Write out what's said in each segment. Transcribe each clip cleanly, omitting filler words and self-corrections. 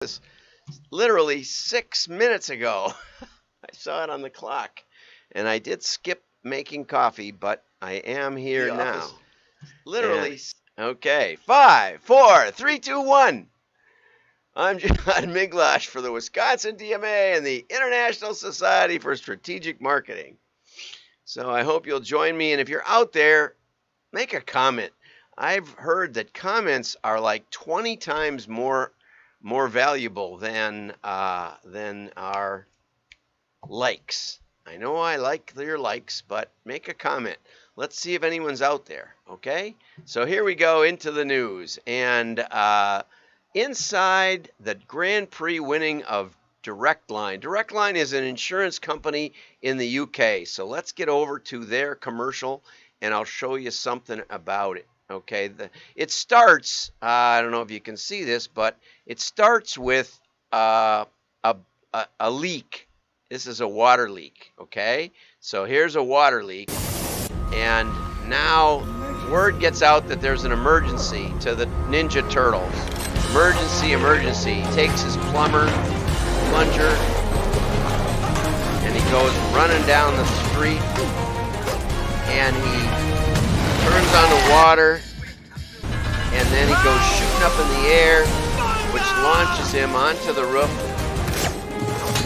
was literally 6 minutes ago. I saw it on the clock. And I did skip making coffee, but I am here now. Literally. Okay. 5, 4, 3, 2, 1. I'm John Miglash for the Wisconsin DMA and the International Society for Strategic Marketing. So I hope you'll join me. And if you're out there, make a comment. I've heard that comments are like 20 times more valuable than our likes. I know I like your likes, but make a comment. Let's see if anyone's out there, okay? So here we go into the news. And inside the Grand Prix winning of Direct Line. Direct Line is an insurance company in the UK. So let's get over to their commercial, and I'll show you something about it. Okay, it starts, I don't know if you can see this, but it starts with a leak. This is a water leak, okay? So here's a water leak, and now word gets out that there's an emergency to the Ninja Turtles. Emergency. He takes his plunger, and he goes running down the street, and he turns on the water, and then he goes shooting up in the air, which launches him onto the roof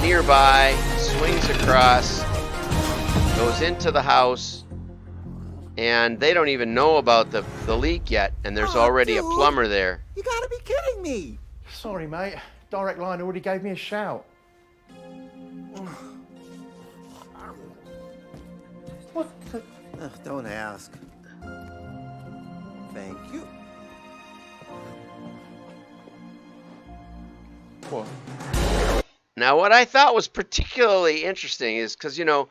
nearby, swings across, goes into the house, and they don't even know about the leak yet, and there's already a plumber there. You gotta be kidding me! Sorry, mate. Direct Line already gave me a shout. What the... Don't ask. Thank you. What? Now, what I thought was particularly interesting is because, you know,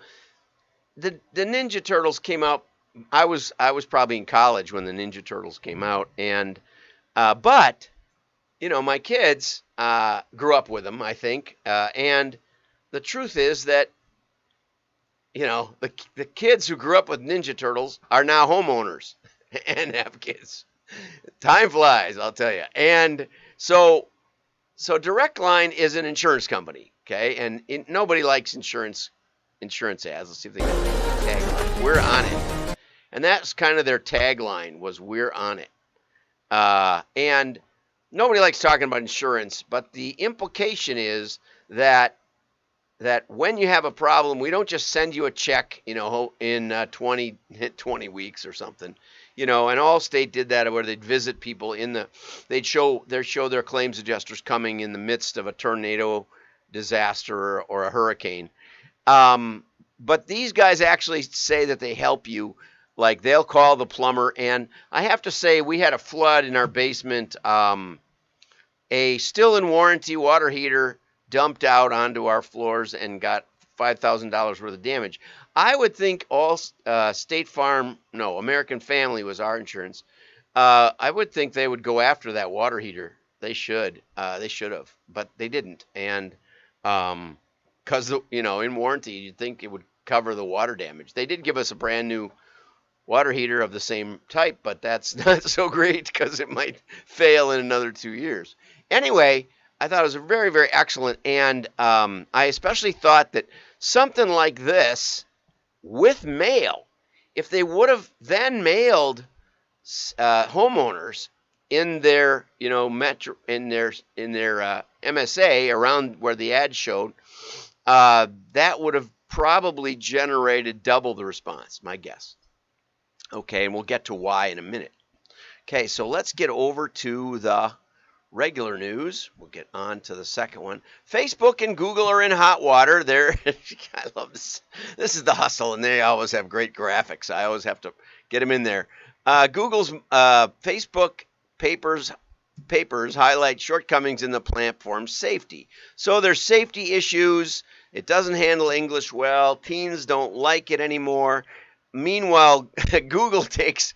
the Ninja Turtles came out. I was probably in college when the Ninja Turtles came out, and but you know, my kids grew up with them, I think, and the truth is that, you know, the kids who grew up with Ninja Turtles are now homeowners and have kids. Time flies, I'll tell you. And so Direct Line is an insurance company, okay? And nobody likes insurance ads. Let's see if they get the tagline. We're on it. And that's kind of their tagline, was we're on it. And nobody likes talking about insurance, but the implication is that when you have a problem, we don't just send you a check, you know, in 20 weeks or something, you know. And Allstate did that, where they'd visit people they'd show their claims adjusters coming in the midst of a tornado disaster or a hurricane. But these guys actually say that they help you. Like, they'll call the plumber, and I have to say, we had a flood in our basement. A still in warranty water heater dumped out onto our floors and got $5,000 worth of damage. I would think State Farm, no, American Family was our insurance. I would think they would go after that water heater. They should have, but they didn't. And because, you know, in warranty, you'd think it would cover the water damage. They did give us a brand new water heater of the same type, but that's not so great because it might fail in another 2 years. Anyway, I thought it was very, very excellent, and I especially thought that something like this with mail, if they would have then mailed homeowners in their, you know, in their MSA around where the ad showed, that would have probably generated double the response, my guess. Okay, and we'll get to why in a minute. Okay, so let's get over to the regular news. We'll get on to the second one. Facebook and Google are in hot water. I love this. This is the hustle, and they always have great graphics. I always have to get them in there. Google's Facebook papers highlight shortcomings in the platform's safety. So there's safety issues. It doesn't handle English well. Teens don't like it anymore. Meanwhile, Google takes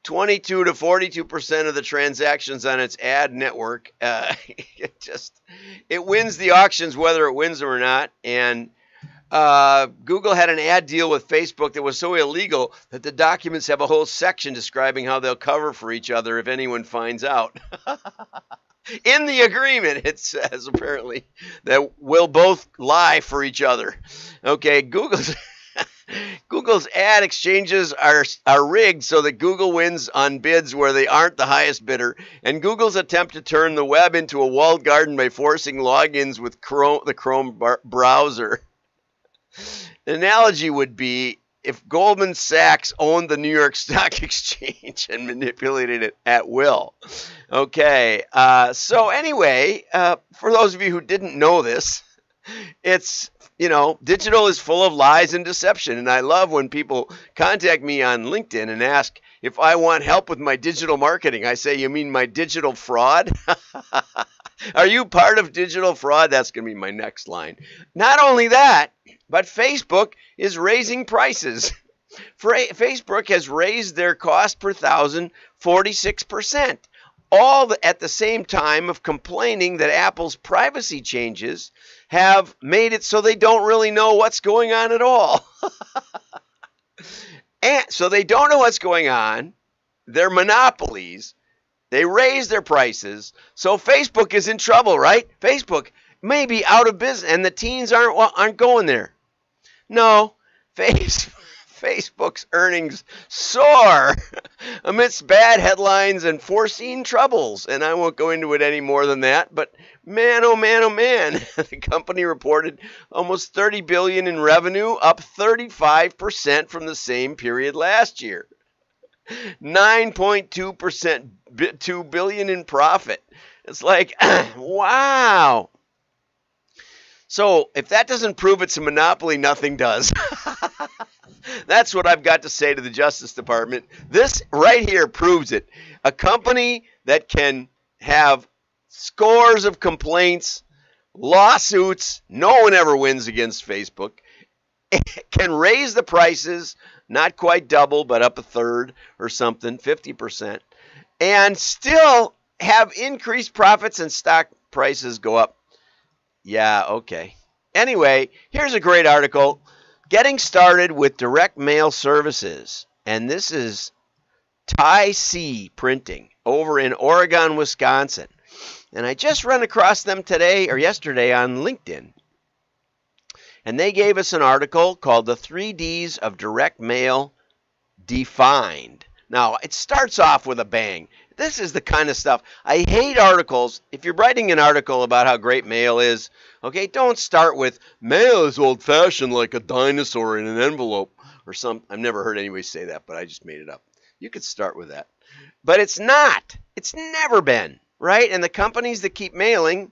22 to 42% of the transactions on its ad network. It wins the auctions whether it wins them or not. And Google had an ad deal with Facebook that was so illegal that the documents have a whole section describing how they'll cover for each other if anyone finds out. In the agreement, it says apparently that we'll both lie for each other. Okay, Google's ad exchanges are rigged so that Google wins on bids where they aren't the highest bidder, and Google's attempt to turn the web into a walled garden by forcing logins with the Chrome browser. The analogy would be if Goldman Sachs owned the New York Stock Exchange and manipulated it at will. Okay, so anyway, for those of you who didn't know this, it's, digital is full of lies and deception. And I love when people contact me on LinkedIn and ask if I want help with my digital marketing. I say, you mean my digital fraud? Are you part of digital fraud? That's going to be my next line. Not only that, but Facebook is raising prices. Facebook has raised their cost per thousand 46%. All at the same time of complaining that Apple's privacy changes have made it so they don't really know what's going on at all. And so they don't know what's going on. They're monopolies. They raise their prices. So Facebook is in trouble, right? Facebook may be out of business, and the teens aren't going there. No, Facebook's earnings soar amidst bad headlines and foreseen troubles. And I won't go into it any more than that. But man, oh man, oh man, the company reported almost $30 billion in revenue, up 35% from the same period last year. 9.2%, $2 billion in profit. It's like, wow. So if that doesn't prove it's a monopoly, nothing does. That's what I've got to say to the Justice Department. This right here proves it. A company that can have scores of complaints, lawsuits, no one ever wins against Facebook, can raise the prices, not quite double, but up a third or something, 50%, and still have increased profits and stock prices go up. Yeah, okay. Anyway, here's a great article. Getting started with direct mail services. And this is Thysse Printing over in Oregon, Wisconsin. And I just ran across them today or yesterday on LinkedIn. And they gave us an article called The 3 Ds of Direct Mail Defined. Now, it starts off with a bang. This is the kind of stuff. I hate articles. If you're writing an article about how great mail is, okay, don't start with mail is old-fashioned like a dinosaur in an envelope or some. I've never heard anybody say that, but I just made it up. You could start with that. But it's not. It's never been, right? And the companies that keep mailing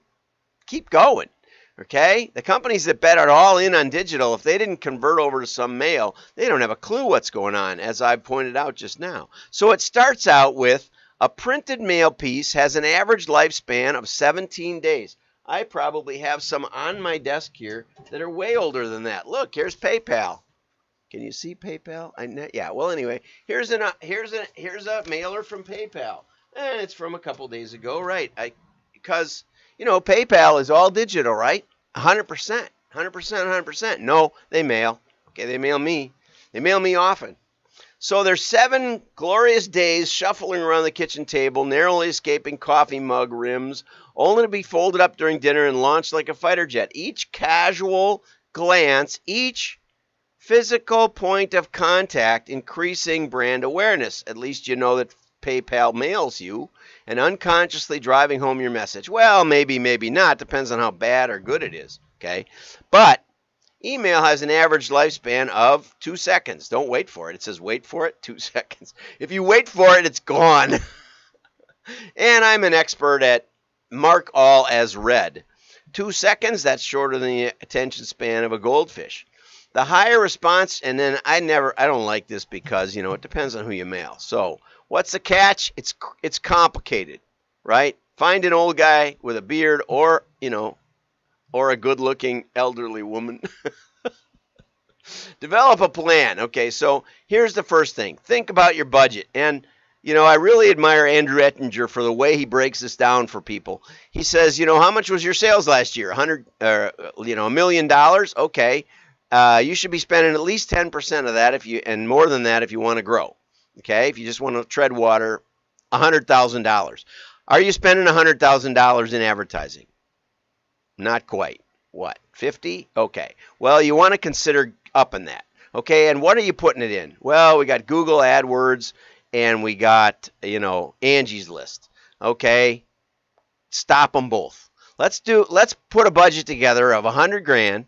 keep going. Okay? The companies that bet are all in on digital, if they didn't convert over to some mail, they don't have a clue what's going on, as I pointed out just now. So it starts out with a printed mail piece has an average lifespan of 17 days. I probably have some on my desk here that are way older than that. Look, here's PayPal. Can you see PayPal? Yeah. Well, anyway, here's a mailer from PayPal, and it's from a couple days ago, right? Because PayPal is all digital, right? 100%, 100%. No, they mail. Okay, they mail me. They mail me often. So there's 7 glorious days shuffling around the kitchen table, narrowly escaping coffee mug rims, only to be folded up during dinner and launched like a fighter jet. Each casual glance, each physical point of contact, increasing brand awareness. At least you know that PayPal mails you, and unconsciously driving home your message. Well, maybe not. Depends on how bad or good it is. Okay, but email has an average lifespan of 2 seconds. Don't wait for it. It says wait for it, 2 seconds. If you wait for it, it's gone. And I'm an expert at mark all as read. 2 seconds, that's shorter than the attention span of a goldfish. The higher response, and then I don't like this because, it depends on who you mail. So what's the catch? It's complicated, right? Find an old guy with a beard or a good-looking elderly woman. Develop a plan. Okay, so here's the first thing. Think about your budget. And, I really admire Andrew Ettinger for the way he breaks this down for people. He says, how much was your sales last year? $1 million? Okay. you should be spending at least 10% of that and more than that if you want to grow. Okay, if you just want to tread water, $100,000. Are you spending $100,000 in advertising? Not quite. What, 50? Okay. Well, you want to consider upping that. Okay, and what are you putting it in? Well, we got Google AdWords and we got, Angie's List. Okay, stop them both. Let's put a budget together of 100 grand,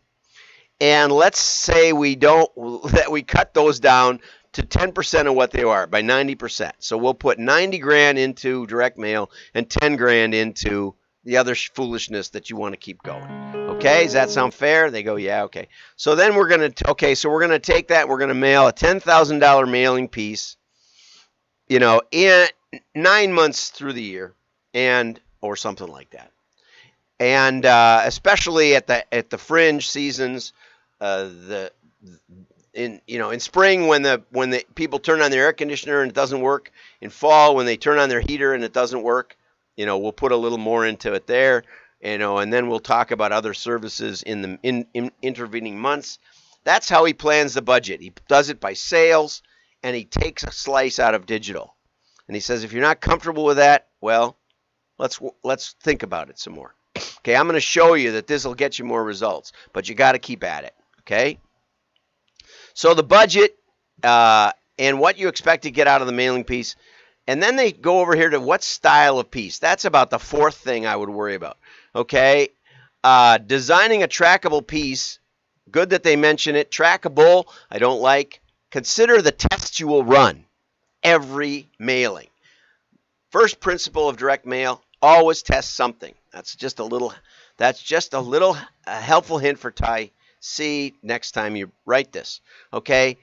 and let's say we cut those down to 10% of what they are by 90%. So we'll put 90 grand into direct mail and 10 grand into the other foolishness that you want to keep going. Okay, does that sound fair? They go, yeah, okay. So then we're going to take that, we're going to mail a $10,000 mailing piece, in 9 months through the year, or something like that. And especially at the fringe seasons, in spring when the people turn on their air conditioner and it doesn't work, in fall when they turn on their heater and it doesn't work, we'll put a little more into it there, and then we'll talk about other services in the intervening months. That's how he plans the budget. He does it by sales, and he takes a slice out of digital. And he says, if you're not comfortable with that, well, let's think about it some more. Okay, I'm going to show you that this will get you more results, but you got to keep at it. Okay. So the budget and what you expect to get out of the mailing piece. And then they go over here to what style of piece. That's about the fourth thing I would worry about. Okay. Designing a trackable piece. Good that they mention it. Trackable, I don't like. Consider the tests you will run every mailing. First principle of direct mail, always test something. That's just a little helpful hint for Thysse next time you write this. Okay?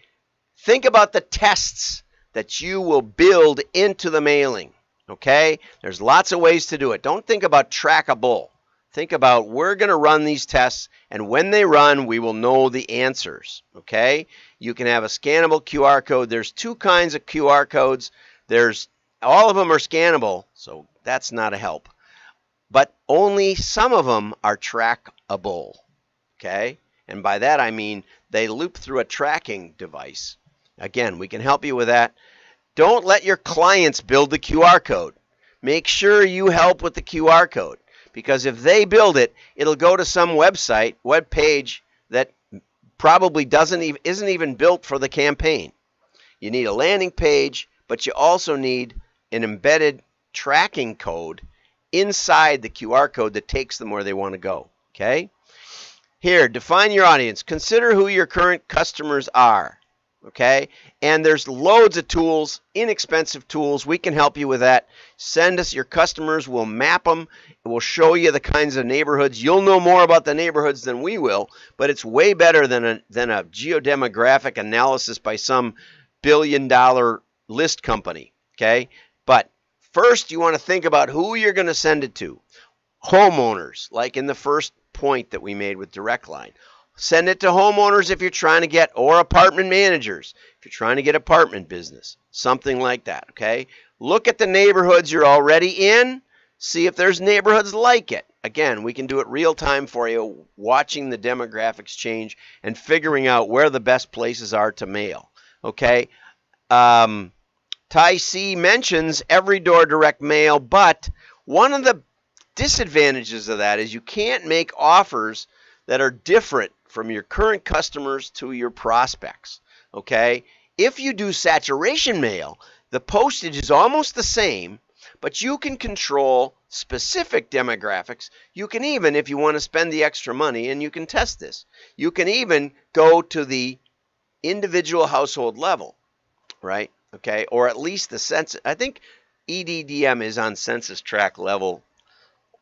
Think about the tests that you will build into the mailing. Okay? There's lots of ways to do it. Don't think about trackable. Think about, we're going to run these tests, and when they run, we will know the answers. Okay? You can have a scannable QR code. There's two kinds of QR codes. All of them are scannable, so that's not a help. But only some of them are trackable. Okay? And by that I mean they loop through a tracking device. Again, we can help you with that. Don't let your clients build the QR code. Make sure you help with the QR code, because if they build it, it'll go to some web page that probably isn't even built for the campaign. You need a landing page, but you also need an embedded tracking code inside the QR code that takes them where they want to go. Okay? Here, define your audience. Consider who your current customers are. Okay? And there's loads of tools, inexpensive tools. We can help you with that. Send us your customers. We'll map them. We'll show you the kinds of neighborhoods. You'll know more about the neighborhoods than we will, but it's way better than a geodemographic analysis by some billion-dollar list company. Okay? But first, you want to think about who you're going to send it to. Homeowners, like in the first point that we made with Direct Line. Send it to homeowners if you're trying to get, or apartment managers if you're trying to get apartment business. Something like that, okay? Look at the neighborhoods you're already in. See if there's neighborhoods like it. Again, we can do it real time for you, watching the demographics change and figuring out where the best places are to mail, okay? Thysse mentions every door direct mail, but one of the disadvantages of that is you can't make offers that are different from your current customers to your prospects. Okay? If you do saturation mail, the postage is almost the same, but you can control specific demographics. You can even, if you want to spend the extra money, and you can test this, you can even go to the individual household level, right? Okay? Or at least the census. I think EDDM is on census tract level,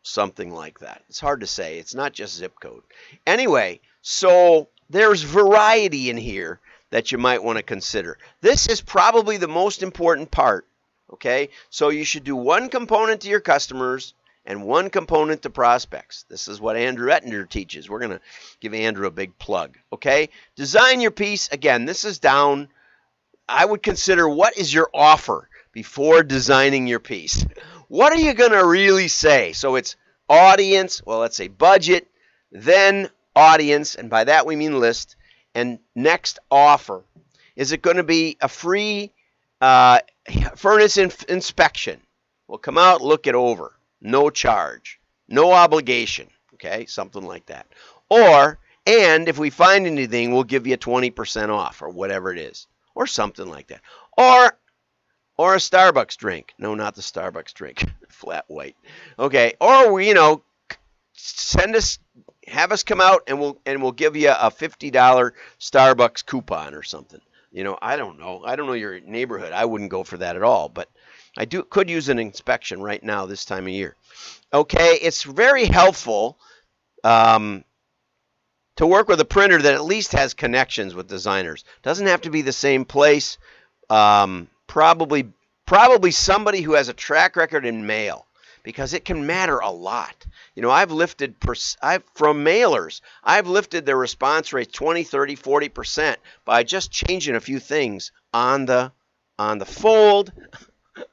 something like that. It's hard to say. It's not just zip code. Anyway, so there's variety in here that you might want to consider. This is probably the most important part, okay? So you should do one component to your customers and one component to prospects. This is what Andrew Ettinger teaches. We're going to give Andrew a big plug, okay? Design your piece. Again, this is down. I would consider, what is your offer before designing your piece? What are you going to really say? So it's audience, well, let's say budget, then audience, and by that we mean list, And next offer, is it going to be a free furnace inspection? We'll come out, look it over. No charge. No obligation. Okay, something like that. And if we find anything, we'll give you 20% off or whatever it is. Or something like that. Or a Starbucks drink. No, not the Starbucks drink. Flat white. Okay, or have us come out and we'll give you a $50 Starbucks coupon or something. I don't know. I don't know your neighborhood. I wouldn't go for that at all, but I could use an inspection right now this time of year. Okay, it's very helpful to work with a printer that at least has connections with designers. Doesn't have to be the same place. Probably somebody who has a track record in mail, because it can matter a lot. From mailers, I've lifted their response rates 20, 30, 40% by just changing a few things on the fold,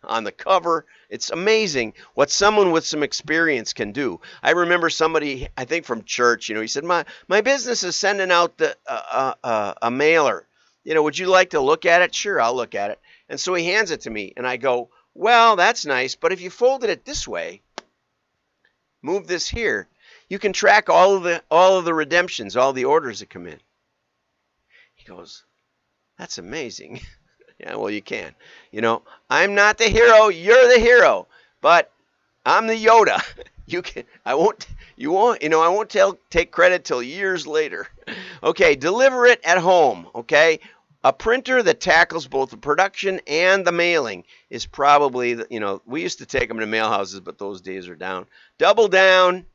on the cover. It's amazing what someone with some experience can do. I remember somebody, I think from church, he said, my business is sending out a mailer. Would you like to look at it? Sure, I'll look at it. And so he hands it to me, and I go, well, that's nice, but if you folded it this way, move this here, you can track all of the redemptions, all the orders that come in. He goes, that's amazing. Yeah, well, you can. I'm not the hero, you're the hero, but I'm the Yoda. I won't take credit till years later. Okay, deliver it at home, okay? A printer that tackles both the production and the mailing is probably, we used to take them to mail houses, but those days are down. Double down,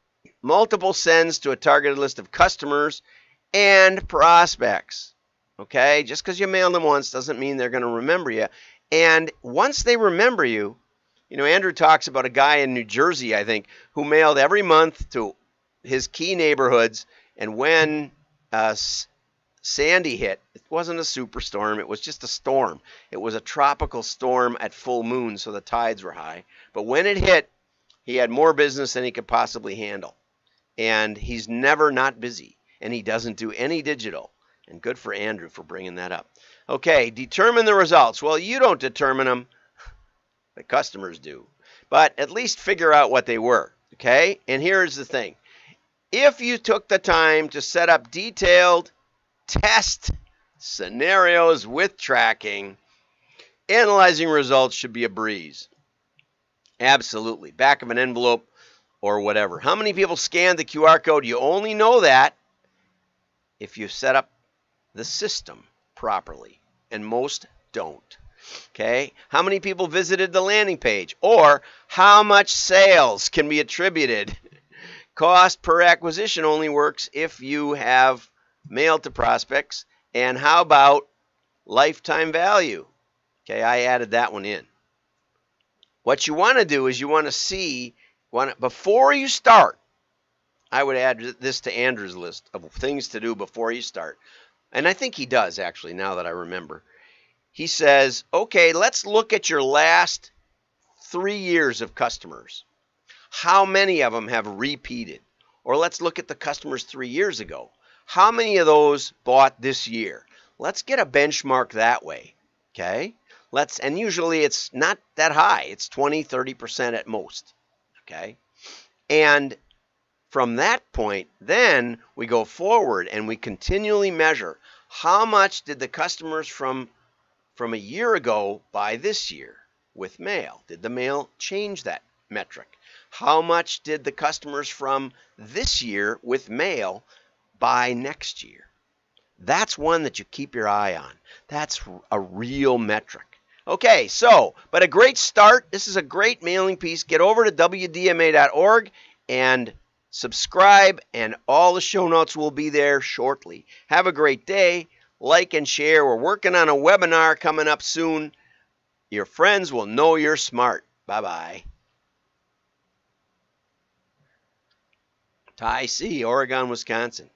multiple sends to a targeted list of customers and prospects. Okay, just because you mailed them once doesn't mean they're going to remember you. And once they remember you, Andrew talks about a guy in New Jersey, I think, who mailed every month to his key neighborhoods. And when Sandy hit, it wasn't a superstorm, it was just a storm. It was a tropical storm at full moon, so the tides were high. But when it hit, he had more business than he could possibly handle. And he's never not busy. And he doesn't do any digital. And good for Andrew for bringing that up. Okay, determine the results. Well, you don't determine them. The customers do. But at least figure out what they were. Okay? And here's the thing. If you took the time to set up detailed test scenarios with tracking, analyzing results should be a breeze. Absolutely. Back of an envelope or whatever. How many people scanned the QR code? You only know that if you set up the system properly, and most don't. Okay? How many people visited the landing page? Or how much sales can be attributed? Cost per acquisition only works if you have mailed to prospects. And how about lifetime value? Okay, I added that one in. What you want to do is you want to see, before you start, I would add this to Andrew's list of things to do before you start. And I think he does, actually, now that I remember. He says, okay, let's look at your last 3 years of customers. How many of them have repeated? Or let's look at the customers 3 years ago. How many of those bought this year? Let's get a benchmark that way, okay? And usually it's not that high. It's 20, 30% at most, okay? And from that point, then we go forward and we continually measure how much did the customers from a year ago buy this year with mail? Did the mail change that metric? How much did the customers from this year with mail buy next year? That's one that you keep your eye on. That's a real metric. Okay, but a great start. This is a great mailing piece. Get over to wdma.org and subscribe, and all the show notes will be there shortly. Have a great day. Like and share. We're working on a webinar coming up soon. Your friends will know you're smart. Bye-bye. Thysse, Oregon, Wisconsin.